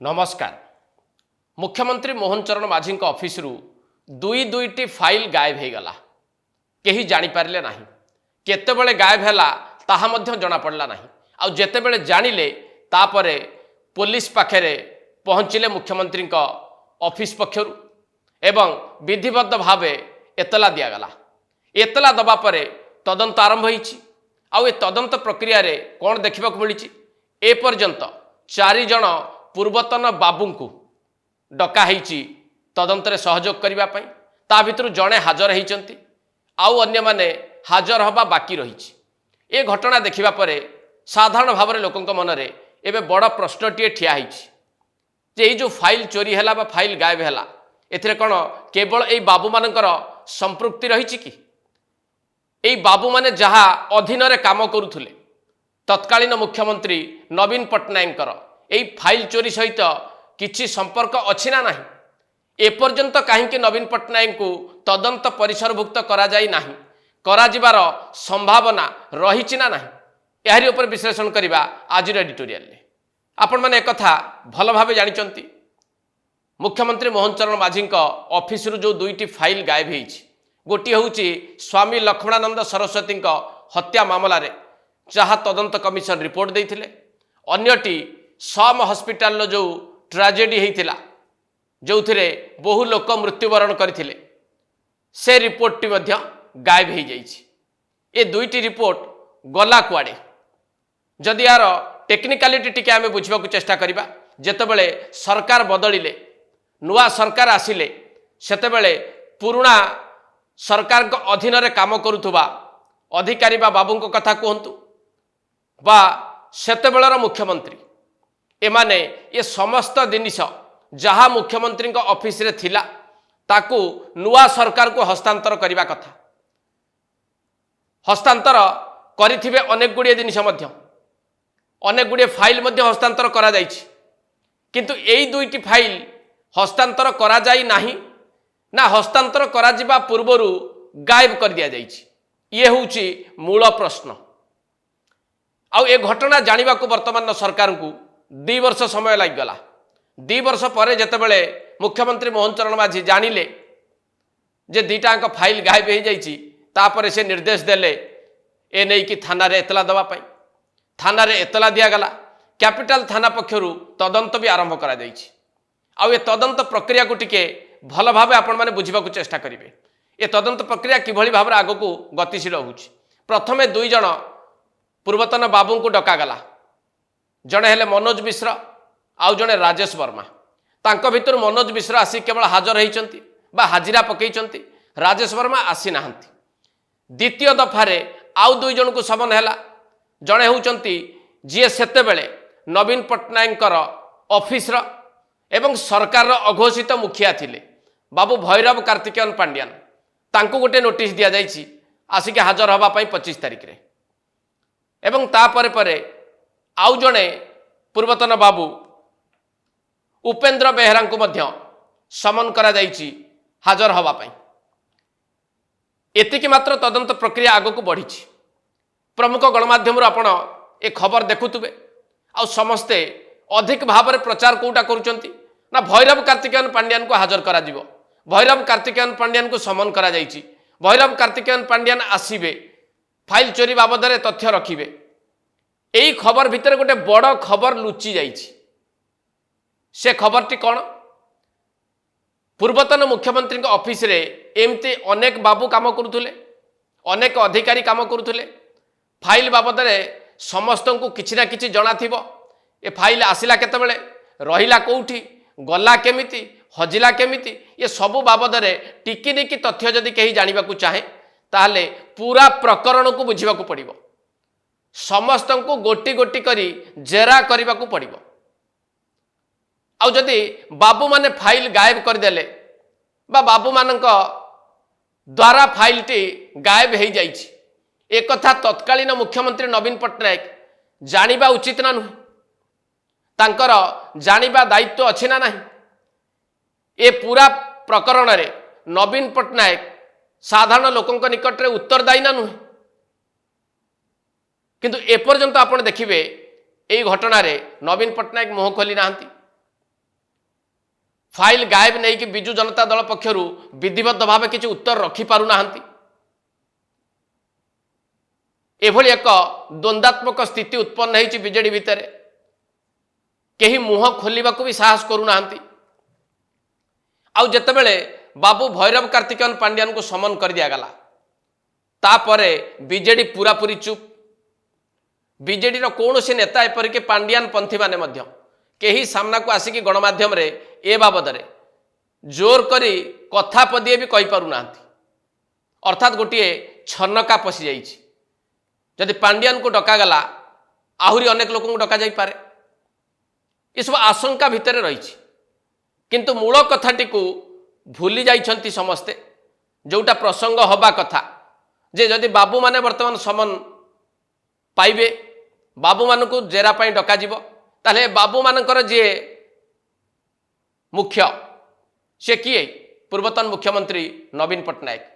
नमस्कार। मुख्यमंत्री मोहन चरण माझी ऑफिस रु दुईटी फाइल गायब हो गला। कहीं जापारे ना केतबले गायब है ताहा मध्य जना पड़ला नहीं। आउ जेतेबेले जानिले तापरे पुलिस पाखरे पहुँचिले मुख्यमंत्री ऑफिस पक्षरु एवं विधिबद्ध भावे एतला दिगला। एतला दबा परे तदंत आरंभ होईछि। आउ ए तदंत प्रक्रिया रे कौन देखा मिली एपर्यंत 4 जन पूर्वतन बाबू को डकाही तदंतरे सहयोग करने ता भितर जड़े हाजर होती आउ अन्य माने हाजर हवा बाकी रही। ए घटना देखिबा परे साधारण भाव में लोकों मनरे एबे बड़ प्रश्नटीए ठिया जे ये जो फाइल चोरी है बा फाइल गायब है एथिरे कौन केवल यही बाबू मानकर संपृक्ति रही कि यही बाबू माने जहा अधीन रे काम करुथुले तत्कालीन मुख्यमंत्री नवीन पट्टनायकर यही फाइल चोरी सहित किछि संपर्क अछि ना नहीं एपर्यंत कहीं नवीन पट्टनायक को तदंत परिसरभुक्त करा जाई नाही करा जिबार संभावना रही ना नहीं यारी ऊपर विश्लेषण करवा आज एडिटोरियल आपण माने एक कथा भल भावे जानिचंती। मुख्यमंत्री मोहन चरण माझी ऑफिस रु जो 2टी फाइल गायब होईछि गोटी होउछि स्वामी लक्ष्मणानंद सरस्वती हत्या मामला रे जहाँ तदंत कमिशन रिपोर्ट देइथिले अन्यटी सम हॉस्पिटल जो ट्राजेडी होइथिला जो थे बहु लोक मृत्युवरण करथिले से रिपोर्ट टी मध्य गायब हो जाइछि। ए 2टी रिपोर्ट गला कुआडे जदि यार टेक्निकालिटी टिके आमे बुझिबा को चेष्टा करिबा जेतेबेले सरकार बदलिले नुआ सरकार आसिले सेतेबेले पुराना सरकार को अधीन रे काम करुथुबा अधिकारी बा बाबू को कथा कहंतु बा सेतेबेलर मुख्यमंत्री एमाने ये समस्त जिनिस जहाँ मुख्यमंत्री ऑफिस रे थिला ताकू नुआ सरकार को हस्तांतर करने कथा हस्तांतर करिथिबे अनेक गुड़िए जिनिस मध्य अनेक गुड़िए फाइल मध्य हस्तांतर करा जाइछि किंतु एई 2टी फाइल हस्तांतर करा जाई नाही ना हस्तांतर करा जिबा पूर्वरु गायब कर दिया जाइछि। ये होउछि मूल प्रश्न। आउ ए घटना जानिबा को वर्तमान सरकार को 2 वर्ष समय लग गला। 2 वर्ष पर जेतेबेले मुख्यमंत्री मोहन चरण माझी जानिले जे 2टाक फाइल गायब हो जाइछि तापरे से निर्देश देले ए नै कि थाना रे एतला दवा पाई थाना रे एतला दिया गला। कैपिटल थाना पक्षरु तदंत भी आरंभ करा जाइछि। आउ ए तदंत प्रक्रिया को टिके भल भावे आपण माने बुझिबा को चेष्टा करिवे। ए तदंत प्रक्रिया किभଳି भाबरे आगो को गतिशील होउछि। प्रथमे 2 जन पूर्वतन बाबू को डका गला। जड़े हेले मनोज मिश्र आउ जड़े राजेश वर्मा। तांको भितर मनोज मिश्र आसी केवल हाजर होइचंती बा हाजिरा पकईचंती राजेश वर्मा आसी नाहंती। द्वितीय दफारे आउ 2 जन को समन हैला। जड़े होउचंती जी सेतेबेले नवीन पट्टनायकर ऑफिस रो एवं सरकार रो अघोषित मुखिया थिले बाबू भैरव कार्तिकेयन पांड्यान तांको गोटे नोटिस दिया जाइछि आसिके हाजर हवा पई 25 तारिख रे एवं तापरे परे आउ जड़े पूर्वतन बाबू उपेंद्र बेहरा को मध्य समन करा जाइछि हाजर हवा पई। एतिकी मात्र तदंत प्रक्रिया आगो को बढ़ी। प्रमुख गणमाध्यम आपण ए खबर देखुतबे आ समस्ते अधिक भाव में प्रचार कोटा करुचंती ना भैरव कार्तिकेयन पांड्यान को हाजर करा जिवो भैरव कार्तिकेयन पांड्यान को समन करा जाइछि भैरव कार्तिकेयन पांड्यान आसीबे फाइल चोरी बाबद में तथ्य रखिबे। यही खबर भितर गोटे बड़ खबर लुचि जाइछि। से खबरटी कौन पूर्वतन मुख्यमंत्री ऑफिस रे एमती अनेक बाबू काम करुथुले अनेक अधिकारी काम करुथुले फाइल बाबद में समस्त को किछि ना किछि जणा थिबो। ए फाइल आसिला केतेबेले रहिला कोउठी गला केमिति हजिला केमिति ये सबु बाबद में टिकी निकी तथ्य जदि कहीं जानिबा को चाहे ताहले पूरा प्रकरण को बुझिबा को पड़िबो। समस्त को गोटी गोटी करी जेरा करने को पड़ो। आउ जदि बाबू माने फाइल गायब करदेले बा बाबू मानक द्वारा फाइल टी गायब हो जाइछि एक कथा तत्कालीन मुख्यमंत्री नवीन पट्टनायक जानिबा उचित ना नुहे तांकर जानिबा दायित्व अछि ना नहीं। ए पूरा प्रकरण रे नवीन पट्टनायक साधारण लोकंक निकट रे उत्तरदायी ना नुहे किंतु एपर्यंत आपण देखिबे यही घटना रे नवीन पट्टनायक मुह खोली नाहंती फाइल गायब नहीं कि विजु जनता दल पक्षर विधिबद्ध भाव किसी उत्तर रखिपारुना एभली एक द्वंद्वात्मक स्थिति उत्पन्न होती बीजेडी भितर कहीं मुह खोलने को भी साहस करूना आउ जितेबले बाबू भैरव कार्तिकेयन पांड्यान को समन कर दिगला तापरे बीजेडी पूरापूरी चुप बीजेडी कौन से नेता एपरिक पांड्यान पंथी माने मध्य कहीं सामना को आसिक गणमाध्यम रे ए बाबद रे जोर करी कथा पदिए भी कही पारुना अर्थात गोटे छन्नका पशि जाइछि जदि पांड्यान को डकागला आहुरी अनेक लोक डका जाई पारे ये सब आशंका भितर रही किंतु मूल कथाटी को भूली जाइछंती समस्ते जोटा प्रसंग हवा कथा जे जदि बाबू माने वर्तमान समन पाइबे बाबू मान को जेरा पाई डका जीवो ताले बाबू मानकर जे मुख्य से किए पूर्वतन मुख्यमंत्री नवीन पट्टनायक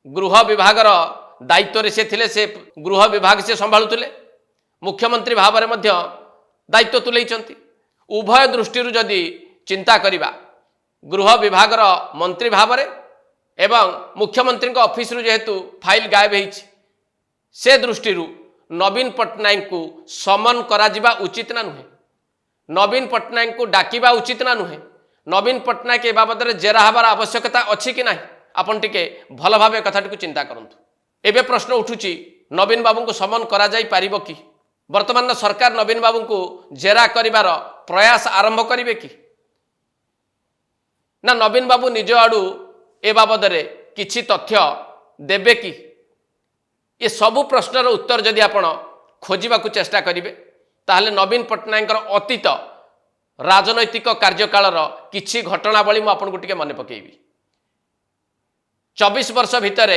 गृह विभागर दायित्व से थिले से गृह विभाग से संभालुले मुख्यमंत्री भाव में दायित्व तुलेइचंती उभय दृष्टि जदि चिंता करिबा गृह विभागर मंत्री भाव में एवं मुख्यमंत्री ऑफिस जेहेतु फाइल गायब होइछि से दृष्टि नवीन पट्टनायक को समन करा उचित ना नुहे नवीन पट्टनायक को डाकिबा उचित ना नुहे नवीन पट्टनायक ए बाबद जेरा हबार आवश्यकता अच्छी कि ना आपन टिके भल भाव कथाटी को चिंता करंतु एबे प्रश्न उठुची नवीन बाबू को समन करा जाई पारिबो कि वर्तमान सरकार नवीन बाबू को जेरा करिवार प्रयास आरंभ करिवे कि ना नवीन बाबू निज आड़ू ए बाबद किछि तथ्य देबे कि ये सबु प्रश्नर उत्तर जदि आपण खोजिबा को चेष्टा करिवे ताहले नवीन पट्टनायक अतीत राजनैतिक कार्यकालर किछि घटनावली मु आपन को टिके मने पकेइबी 24 वर्ष भितर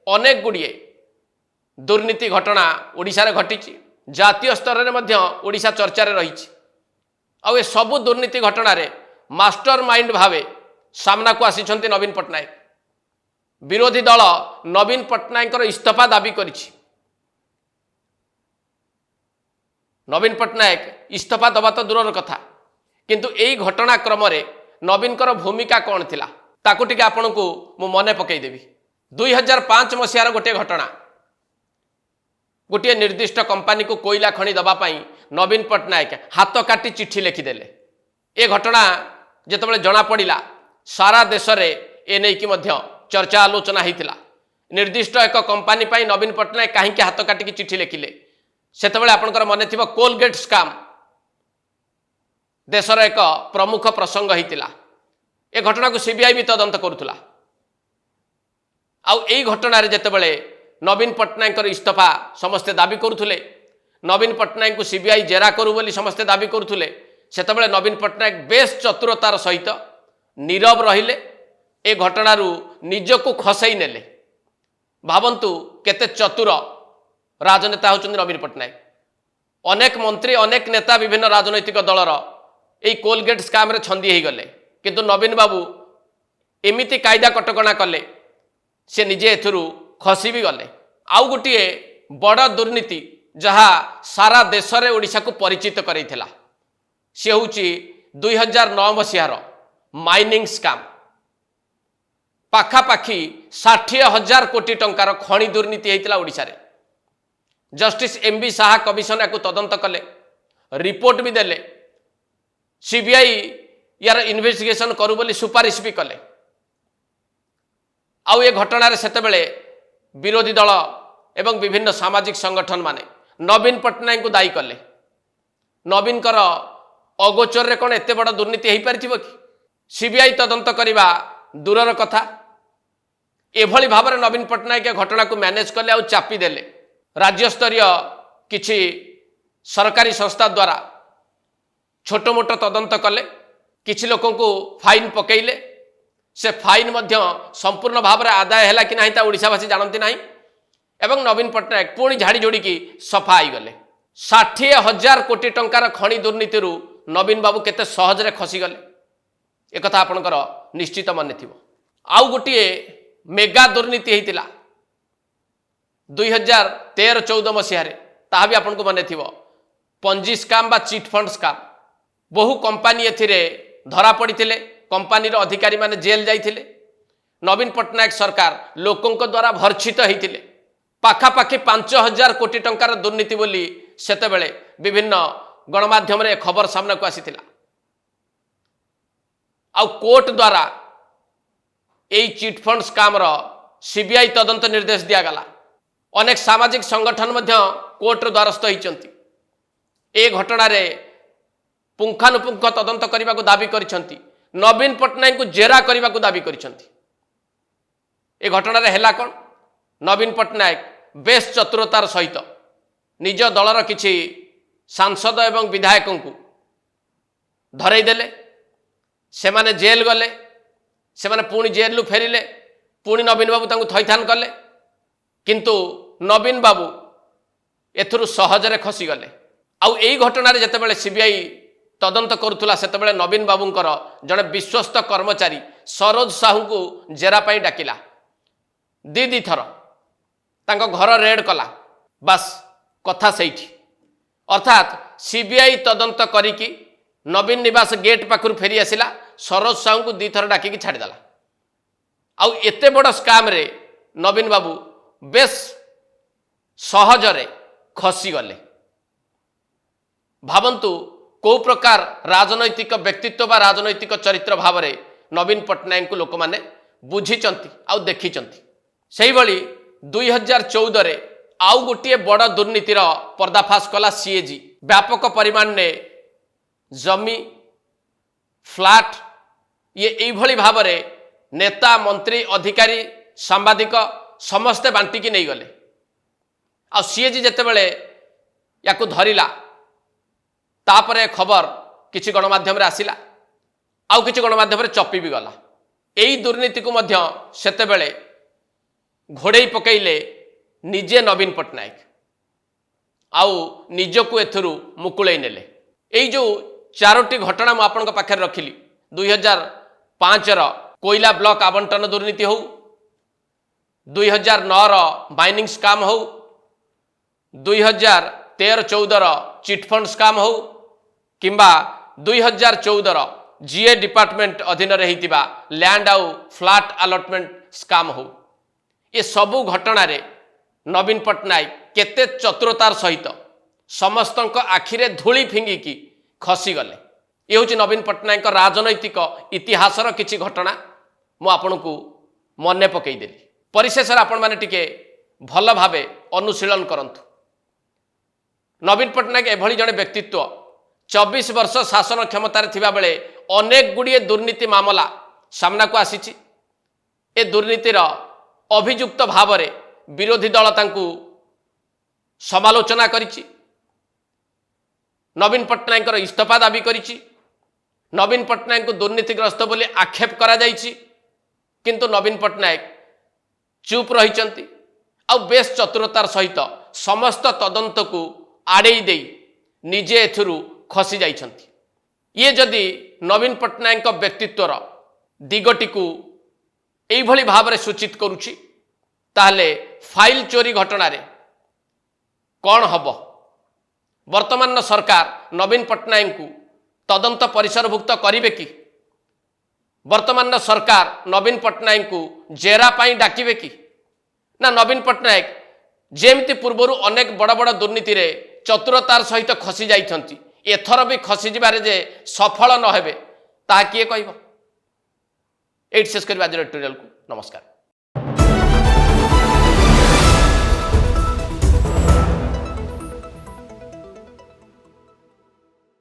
अनेक गुड़िए दुर्नीति घटना ओडिशा रे घटिछि जातीय स्तर रे मध्य ओडिशा चर्चा रे रहिछि आ ए सबु दुर्नीति घटना रे मास्टर माइंड भावे सामना को आसिछंती नवीन पट्टनायक विरोधी दल नवीन पट्टनायक इस्तीफा दाबी करिछि नवीन पट्टनायक इस्तीफा दबा तो दूर कथा किंतु यही घटनाक्रम नवीन भूमिका कौन थिला ताकू टिके आपन को मु मने पकईदेवी 2005 मसीहार गोटे घटना गोटे निर्दिष्ट कंपानी को कोयला खଣି दबापाई नवीन पट्टनायक हाथ काटी चिट्ठी लिखिदेले ए घटना जेतबेले जना पड़िला सारा देश रे ए नै कि मध्य चर्चा आलोचना होता निर्दिष्ट एक कंपानी पाई नवीन पट्टनायक कहीं हाथ काटिकी चिट्ठी लिखिले सेतबेले आपनकर मने थिबो कोलगेट स्काम देशर एक प्रमुख प्रसंग होता ए घटना को सीबीआई भी तदंत करुला आउ एई घटना रे जेतेबेले नवीन पट्टनायक इस्तीफा समस्ते दाबी करुले नवीन पट्टनायक को सीबीआई जेरा करू बोली समस्ते दाबी करुले सेतेबेले नवीन पट्टनायक बेस चतुरतार सहित नीरव रहिले ए घटनारू निजको खसई नेले भावंतु केते चतुर राजनेता होचंदी नवीन पट्टनायक अनेक मंत्री अनेक नेता विभिन्न राजनैतिक दलर ए कोलगेट स्काम रे छंदी हो गले किंतु नवीन बाबू एमिति कायदा कटकणा कले से निजे एथुरु खसी भी गले आउ गोटे बड़ दुर्नीति जहा सारा देश रे ओडिशा को परिचित करैथिला से होची 2009 मसीहार माइनिंग स्काम पाखापाखि 60,000 कोटी टंकार खणी दुर्नीति होता ओडिशा रे जस्टिस एमबी साहा कमिशन या तदंत कले रिपोर्ट भी देले सीबीआई यार इन्वेस्टिगेशन करू बोली सुपारिश भी कले आउ ए घटना रे सेतेबेले विरोधी दल एवं विभिन्न सामाजिक संगठन माने नवीन पट्टनायक को दायी कले नवीन कर अगोचर रे कोन एते बड़ दुर्नीति हो पारिथिबो कि सीबीआई तदंत करवा दूरर कथा एभली भाव में नवीन पट्टनायक घटना को मैनेज कले आउ चापी देले राज्य स्तरीय किछि सरकारी संस्था द्वारा छोट मोट तदंत कले किछि लोकों को फाइन पकेइले से फाइन मध्य संपूर्ण भाव में आदाय है कि नहीं ता ओडिशावासी जानती नहीं एवं नवीन पट्टनायक पुणी झाड़ी जोड़ी की सफा हो गले 60,000 कोटी टंकार खणी दुर्नीति नवीन बाबू केते सहजरे खसीगले एक आपणकर निश्चित मन थी आउ गोटे मेगा दुर्नीति होता 2013-14 मसीह ता भी आपन को मन थी पंजी स्काम बा चिट फंड स्काम बहु कंपानी एथिरे धरा पड़ते कंपानी अधिकारी माने जेल जाइथिले। नवीन पट्टनायक सरकार लोकंक द्वारा भर्षित होइथिले। पाखापाखि 5,000 कोटी टंकार दुर्नीति बोली सेतेबेले विभिन्न गणमाध्यम रे खबर सामना को आसीथिला। आउ कोर्ट द्वारा एई चिट फंड स्काम रो सीबीआई तदंत निर्देश दिया गला। अनेक सामाजिक संगठन मध्य कोर्ट द्वारस्थ होइचंती। ए घटना रे पुंखानुपुंख तदंत करने को दाबी करिसंती। नवीन पट्टनायक को जेरा करने को दाबी करिसंती। ए घटना रे हेला कोन? नवीन पट्टनायक बेस चतुरतार सहित निज दलर किछि सांसद एवं विधायकों को धरई देले। से माने जेल गले। से माने पुणी जेलु फेरिले। पुणी नवीन बाबू तांको थैथान कले। किंतु नवीन बाबू एथुरु सहजरे खसी गले। आउ एई घटना रे जतेबेले सीबीआई तदंत करुथुला सेतेबेले नवीन बाबूंकर जड़े विश्वस्त कर्मचारी सरोज साहू को जेरा पाई डाकिला। दी थर तांको घर रेड कला। बस कथा सेठी। अर्थात सीबीआई तदंत करिकी नवीन निवास गेट पाखरु फेरी आसिला। सरोज साहू को दी थर डाकिकी छाड़ीदेला। आउ एते बड़ स्काम रे नवीन बाबू बेस सहजरे खसी गले। भावंतु को प्रकार राजनैतिक व्यक्तित्व बा राजनैतिक चरित्र भाव में नवीन पट्टनायक को लोक माने बुझीचंती आउ देखिचंती। सेही भली 2014 रे आउ गोटे बड़ दुर्नीतिर पर्दाफाश कला सीएजी। व्यापक परिमाण ने जमी फ्लैट ये एभली भाव में नेता मंत्री अधिकारी सांबादिक समस्ते बांटिकी नहीं गले। आ सीएजी जेतेबेले याकू धरिला तापरे खबर किछि गणमाध्यम रे आसिला। आउ किछि गणमाध्यम रे चपी भी गला। एई दुर्नीति को मध्य सेतेबेले घोड़ेई पकेइले निजे नवीन पट्टनायक। आउ निजको एथुरु मुकुळेई नेले। एई जो चारोटी घटना मु आपनक पाखे रखिली 2005 रो कोयला ब्लॉक आवंटन दुर्नीति हो, 2009 रो माइनिंग स्काम हो, 2013-14 रो चिटफंड स्काम हो, किंबा 2014 रो जीए डिपार्टमेंट अधीन रे हितिबा लैंड आउ फ्लैट अलॉटमेंट स्काम हो। ये सबू घटना रे नवीन पट्टनायक केते चतुरतार सहित समस्तक आखिरे धूली फिंगिकी खसी गले। ये हूँ नवीन पट्टनायक राजनैतिक इतिहासर किछि घटना मु आपनकु मने पकेइदेली। परिशेष आपण माने टिके भल भावे अनुशीलन करंतु। नवीन पट्टनायक एभली जड़े व्यक्तित्व 24 वर्ष शासन क्षमतार थिबा बेले अनेक गुड़िए दुर्नीति मामला सामना को आसीची। ए दुर्नीतिर अभियुक्त भाव में विरोधी दल तांकु समालोचना करिछि। नवीन पट्टनायक इस्तीफा दाबी करिछि। नवीन पट्टनायक को दुर्नीतिग्रस्त बोली आक्षेप करा जाइछि। किंतु नवीन पट्टनायक चुप रहिचंती। आ बेस चतुरतार सहित समस्त तदंत को आड़ेई देई निजे एथुरु खसी जाइछंती। ये जदि नवीन पट्टनायक व्यक्तित्वर दिगटी को एइभली भाव में सूचित करुछि ताहले फाइल चोरी घटना रे कौन हब? वर्तमान सरकार नवीन पट्टनायक को तदंत परिसरभुक्त करिवे कि? वर्तमान सरकार नवीन पट्टनायक को जेरा पाई डाकिवे कि? ना नवीन पट्टनायक जेमती पूर्वर अनेक बड़ बड़ दुर्नीति रे चतुरतार सहित खसी जाइछंती एथर भी खसी जिबारे जे सफल न हेबे ताहा किए कहबो? एट शेष करबा आज एडिटोरियल को नमस्कार।